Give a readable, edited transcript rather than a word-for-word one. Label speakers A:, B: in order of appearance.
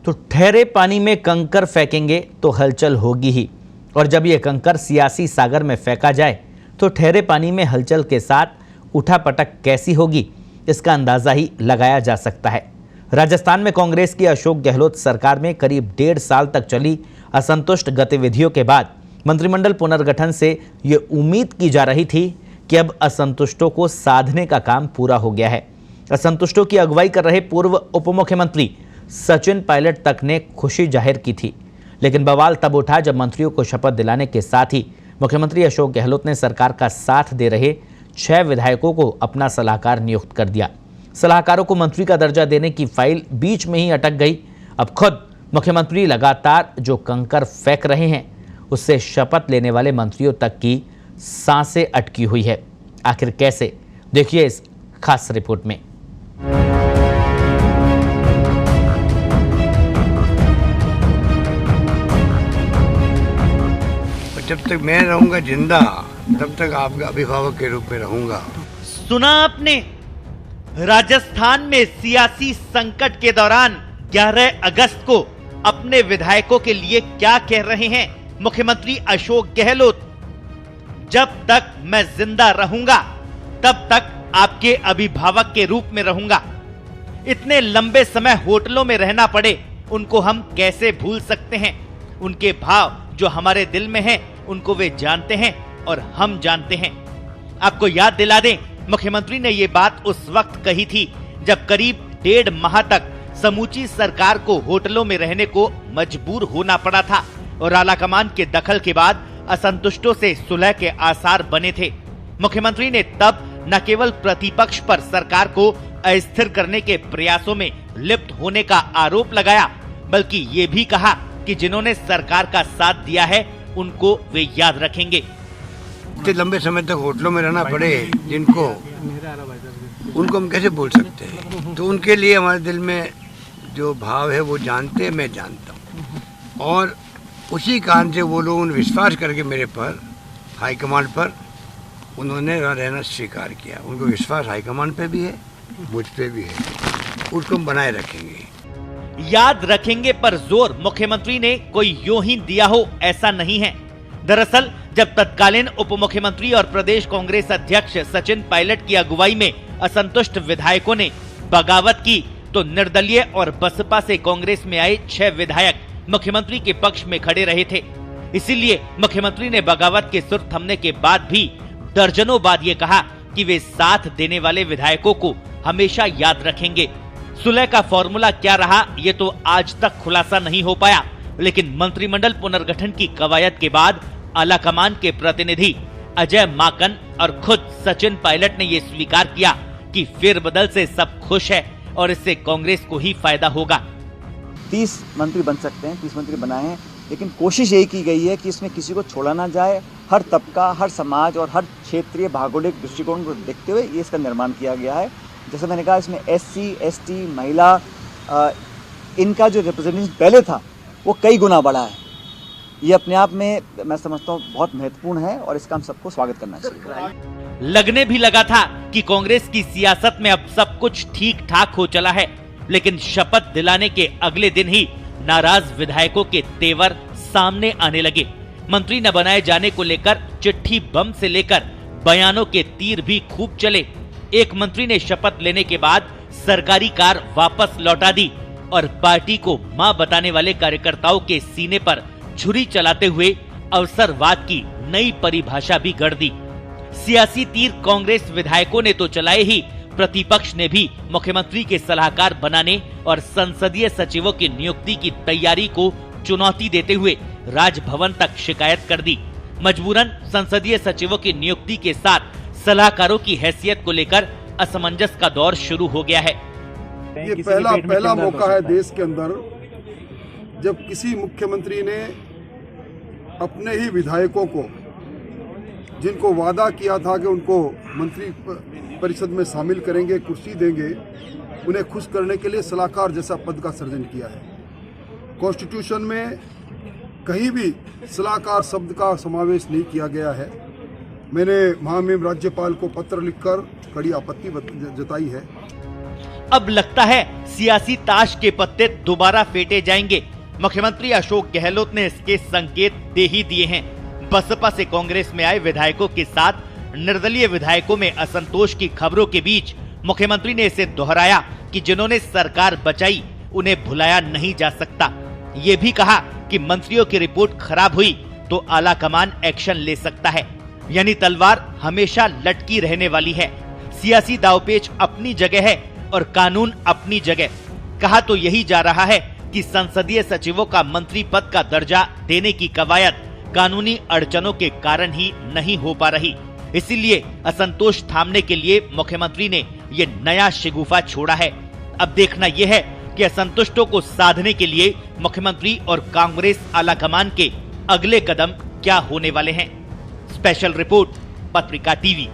A: तो ठहरे पानी में कंकर फेंकेंगे तो हलचल होगी ही, और जब ये कंकर सियासी सागर में फेंका जाए तो ठहरे पानी में हलचल के साथ उठापटक कैसी होगी, इसका अंदाजा ही लगाया जा सकता है। राजस्थान में कांग्रेस की अशोक गहलोत सरकार में करीब 1.5 साल तक चली असंतुष्ट गतिविधियों के बाद मंत्रिमंडल पुनर्गठन से ये उम्मीद की जा रही थी कि अब असंतुष्टों को साधने का काम पूरा हो गया है। असंतुष्टों की अगुवाई कर रहे पूर्व उप मुख्यमंत्री सचिन पायलट तक ने खुशी जाहिर की थी, लेकिन बवाल तब उठा जब मंत्रियों को शपथ दिलाने के साथ ही मुख्यमंत्री अशोक गहलोत ने सरकार का साथ दे रहे 6 विधायकों को अपना सलाहकार नियुक्त कर दिया। सलाहकारों को मंत्री का दर्जा देने की फाइल बीच में ही अटक गई। अब खुद मुख्यमंत्री लगातार जो कंकर फेंक रहे हैं, उससे शपथ लेने वाले मंत्रियों तक की सांसें अटकी हुई है। आखिर कैसे, देखिए इस खास रिपोर्ट में।
B: जब तक मैं रहूंगा जिंदा, तब तक आपका अभिभावक के रूप में रहूंगा।
C: सुना आपने, राजस्थान में सियासी संकट के दौरान 11 अगस्त को अपने विधायकों के लिए क्या कह रहे हैं मुख्यमंत्री अशोक गहलोत। जब तक मैं जिंदा रहूंगा तब तक आपके अभिभावक के रूप में रहूंगा। इतने लंबे समय होटलों में रहना पड़े, उनको हम कैसे भूल सकते हैं। उनके भाव जो हमारे दिल में हैं, उनको वे जानते हैं और हम जानते हैं। आपको याद दिला दें, मुख्यमंत्री ने ये बात उस वक्त कही थी जब करीब 1.5 माह तक समूची सरकार को होटलों में रहने को मजबूर होना पड़ा था और आलाकमान के दखल के बाद असंतुष्टों से सुलह के आसार बने थे। मुख्यमंत्री ने तब न केवल प्रतिपक्ष पर सरकार को अस्थिर करने के प्रयासों में लिप्त होने का आरोप लगाया, बल्कि ये भी कहा कि जिन्होंने सरकार का साथ दिया है उनको वे याद रखेंगे।
B: इतने लंबे समय तक होटलों में रहना पड़े जिनको, उनको हम कैसे बोल सकते हैं। तो उनके लिए हमारे दिल में जो भाव है वो जानते हैं, मैं जानता हूँ, और उसी कारण से वो लोग विश्वास करके मेरे पर, हाईकमांड पर, उन्होंने रहना स्वीकार किया। उनको विश्वास हाईकमांड पे भी है, मुझ पे भी है, उसको हम बनाए रखेंगे।
C: याद रखेंगे पर जोर मुख्यमंत्री ने कोई यूं ही दिया हो ऐसा नहीं है। दरअसल जब तत्कालीन उप मुख्यमंत्री और प्रदेश कांग्रेस अध्यक्ष सचिन पायलट की अगुवाई में असंतुष्ट विधायकों ने बगावत की, तो निर्दलीय और बसपा से कांग्रेस में आए 6 विधायक मुख्यमंत्री के पक्ष में खड़े रहे थे। इसीलिए मुख्यमंत्री ने बगावत के सुर थमने के बाद भी दर्जनों बाद ये कहा कि वे साथ देने वाले विधायकों को हमेशा याद रखेंगे। सुलह का फॉर्मूला क्या रहा, ये तो आज तक खुलासा नहीं हो पाया, लेकिन मंत्रिमंडल पुनर्गठन की कवायद के बाद आलाकमान के प्रतिनिधि अजय माकन और खुद सचिन पायलट ने यह स्वीकार किया कि फेरबदल से सब खुश है और इससे कांग्रेस को ही फायदा होगा।
D: 30 मंत्री बन सकते हैं, 30 मंत्री बनाए हैं, लेकिन कोशिश यही की गई है कि इसमें किसी को छोड़ा ना जाए। हर तबका, हर समाज और हर क्षेत्रीय भौगोलिक दृष्टिकोण को देखते हुए ये इसका निर्माण किया गया है। जैसे मैंने कहा, इसमें SC, ST, महिला, इनका जो रिप्रेजेंटेशन पहले था वो कई गुना बढ़ा है। ये अपने आप में मैं समझता हूँ बहुत महत्वपूर्ण है और इसका हम सबको स्वागत करना चाहिए।
C: लगने भी लगा था कि कांग्रेस की सियासत में अब सब कुछ ठीक ठाक हो चला है, लेकिन शपथ दिलाने के अगले दिन ही नाराज विधायकों के तेवर सामने आने लगे। मंत्री न बनाए जाने को लेकर चिट्ठी बम से लेकर बयानों के तीर भी खूब चले। एक मंत्री ने शपथ लेने के बाद सरकारी कार वापस लौटा दी और पार्टी को मां बताने वाले कार्यकर्ताओं के सीने पर छुरी चलाते हुए अवसरवाद की नई परिभाषा भी गढ़ दी। सियासी तीर कांग्रेस विधायकों ने तो चलाए ही, प्रतिपक्ष ने भी मुख्यमंत्री के सलाहकार बनाने और संसदीय सचिवों की नियुक्ति की तैयारी को चुनौती देते हुए राजभवन तक शिकायत कर दी। मजबूरन संसदीय सचिवों की नियुक्ति के साथ सलाहकारों की हैसियत को लेकर असमंजस का दौर शुरू हो गया है।
E: ये पहला मौका है देश के अंदर जब किसी मुख्यमंत्री ने अपने ही विधायकों को, जिनको वादा किया था कि उनको मंत्री परिषद में शामिल करेंगे, कुर्सी देंगे, उन्हें खुश करने के लिए सलाहकार जैसा पद का सृजन किया है। कॉन्स्टिट्यूशन में कहीं भी सलाहकार शब्द का समावेश नहीं किया गया है। मैंने महामहिम राज्यपाल को पत्र लिखकर कड़ी आपत्ति जताई है।
C: अब लगता है सियासी ताश के पत्ते दोबारा फेंटे जाएंगे। मुख्यमंत्री अशोक गहलोत ने इसके संकेत दे ही दिए हैं। बसपा से कांग्रेस में आए विधायकों के साथ निर्दलीय विधायकों में असंतोष की खबरों के बीच मुख्यमंत्री ने इसे दोहराया कि जिन्होंने सरकार बचाई उन्हें भुलाया नहीं जा सकता। ये भी कहा कि मंत्रियों की रिपोर्ट खराब हुई तो आला कमान एक्शन ले सकता है, यानी तलवार हमेशा लटकी रहने वाली है। सियासी दांवपेच अपनी जगह है और कानून अपनी जगह। कहा तो यही जा रहा है कि संसदीय सचिवों का मंत्री पद का दर्जा देने की कवायद कानूनी अड़चनों के कारण ही नहीं हो पा रही। इसीलिए असंतोष थामने के लिए मुख्यमंत्री ने ये नया शिगुफा छोड़ा है। अब देखना यह है कि असंतुष्टों को साधने के लिए मुख्यमंत्री और कांग्रेस आलाकमान के अगले कदम क्या होने वाले हैं। स्पेशल रिपोर्ट, पत्रिका टीवी।